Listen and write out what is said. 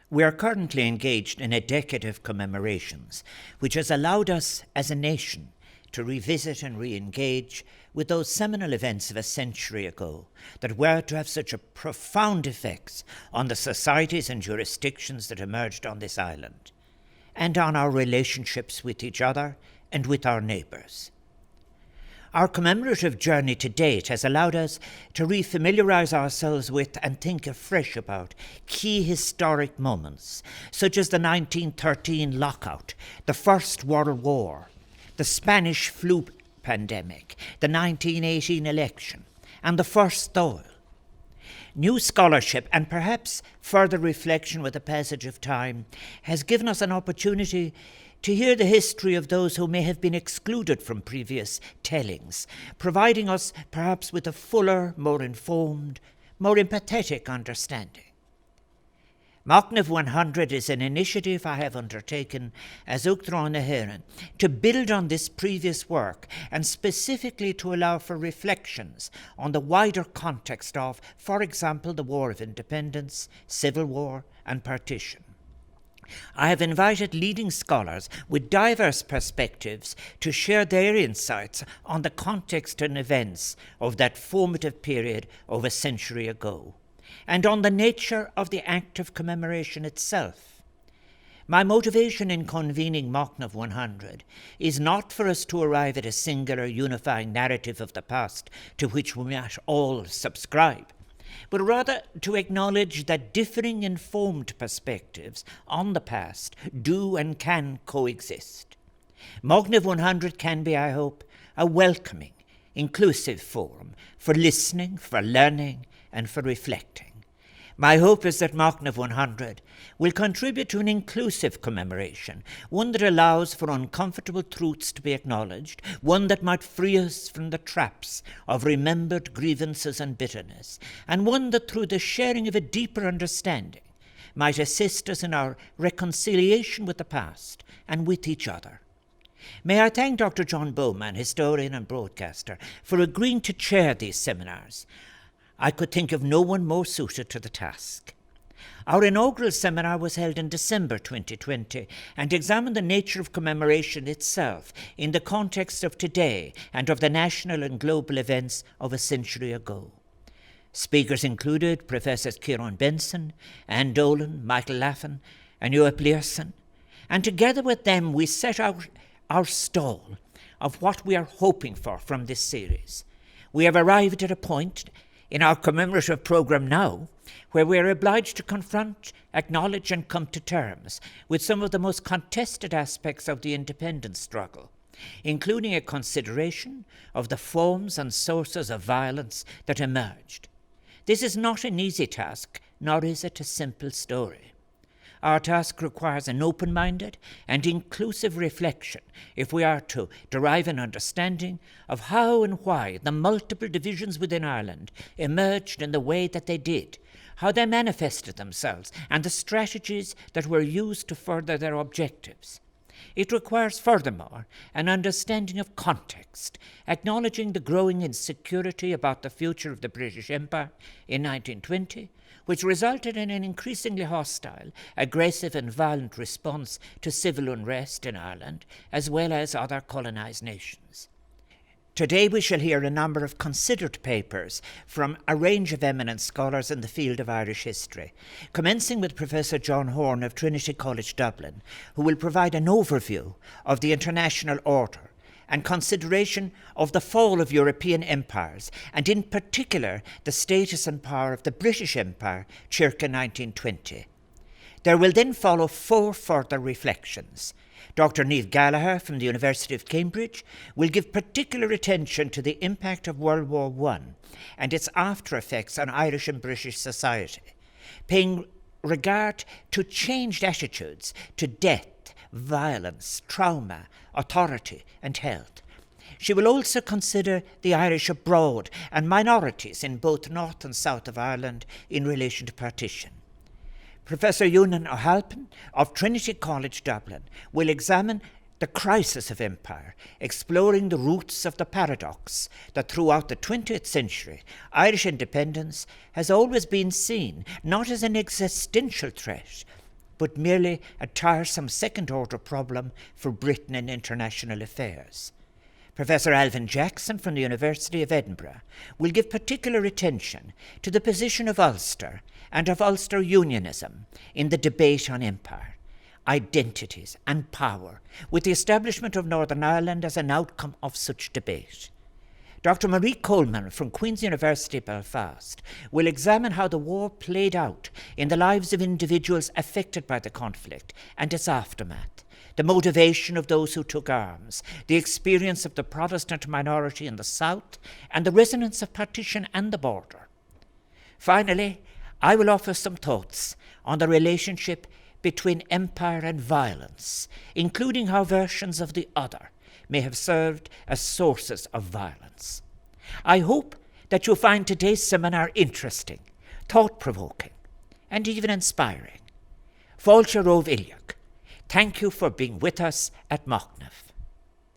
We are currently engaged in a decade of commemorations, which has allowed us as a nation to revisit and re-engage with those seminal events of a century ago that were to have such a profound effects on the societies and jurisdictions that emerged on this island, and on our relationships with each other and with our neighbours. Our commemorative journey to date has allowed us to refamiliarise ourselves with and think afresh about key historic moments, such as the 1913 lockout, the First World War, the Spanish flu pandemic, the 1918 election, and the first thaw. New scholarship and perhaps further reflection with the passage of time has given us an opportunity to hear the history of those who may have been excluded from previous tellings, providing us perhaps with a fuller, more informed, more empathetic understanding. Machnamh 100 is an initiative I have undertaken as Uachtaráin na hÉireann to build on this previous work and specifically to allow for reflections on the wider context of, for example, the War of Independence, Civil War and Partition. I have invited leading scholars with diverse perspectives to share their insights on the context and events of that formative period of a century ago, and on the nature of the act of commemoration itself. My motivation in convening Machnamh 100 is not for us to arrive at a singular unifying narrative of the past to which we might all subscribe, but rather to acknowledge that differing informed perspectives on the past do and can coexist. Machnamh 100 can be, I hope, a welcoming, inclusive forum for listening, for learning, and for reflecting. My hope is that Machnamh 100 will contribute to an inclusive commemoration, one that allows for uncomfortable truths to be acknowledged, one that might free us from the traps of remembered grievances and bitterness, and one that through the sharing of a deeper understanding might assist us in our reconciliation with the past and with each other. May I thank Dr. John Bowman, historian and broadcaster, for agreeing to chair these seminars. I could think of no one more suited to the task. Our inaugural seminar was held in December 2020 and examined the nature of commemoration itself in the context of today and of the national and global events of a century ago. Speakers included Professors Kieran Benson, Anne Dolan, Michael Laffin, and Joep Learson, and together with them we set out our stall of what we are hoping for from this series. We have arrived at a point in our commemorative programme now, where we are obliged to confront, acknowledge and come to terms with some of the most contested aspects of the independence struggle, including a consideration of the forms and sources of violence that emerged. This is not an easy task, nor is it a simple story. Our task requires an open-minded and inclusive reflection if we are to derive an understanding of how and why the multiple divisions within Ireland emerged in the way that they did, how they manifested themselves, and the strategies that were used to further their objectives. It requires, furthermore, an understanding of context, acknowledging the growing insecurity about the future of the British Empire in 1920, which resulted in an increasingly hostile, aggressive and violent response to civil unrest in Ireland, as well as other colonised nations. Today we shall hear a number of considered papers from a range of eminent scholars in the field of Irish history, commencing with Professor John Horne of Trinity College Dublin, who will provide an overview of the international order and consideration of the fall of European empires, and in particular the status and power of the British Empire circa 1920. There will then follow 4 further reflections. Dr. Niamh Gallagher from the University of Cambridge will give particular attention to the impact of World War I and its after effects on Irish and British society, paying regard to changed attitudes to death, violence, trauma, authority and health. She will also consider the Irish abroad and minorities in both North and South of Ireland in relation to partition. Professor Ewan O'Halpin of Trinity College Dublin will examine the crisis of empire, exploring the roots of the paradox that throughout the 20th century, Irish independence has always been seen not as an existential threat, but merely a tiresome second-order problem for Britain in international affairs. Professor Alvin Jackson from the University of Edinburgh will give particular attention to the position of Ulster and of Ulster unionism in the debate on empire, identities and power, with the establishment of Northern Ireland as an outcome of such debate. Dr. Marie Coleman from Queen's University Belfast will examine how the war played out in the lives of individuals affected by the conflict and its aftermath, the motivation of those who took arms, the experience of the Protestant minority in the South, and the resonance of partition and the border. Finally, I will offer some thoughts on the relationship between empire and violence, including how versions of the other may have served as sources of violence. I hope that you'll find today's seminar interesting, thought-provoking, and even inspiring. Fáilte Rómh Uilleach. Thank you for being with us at Machnamh.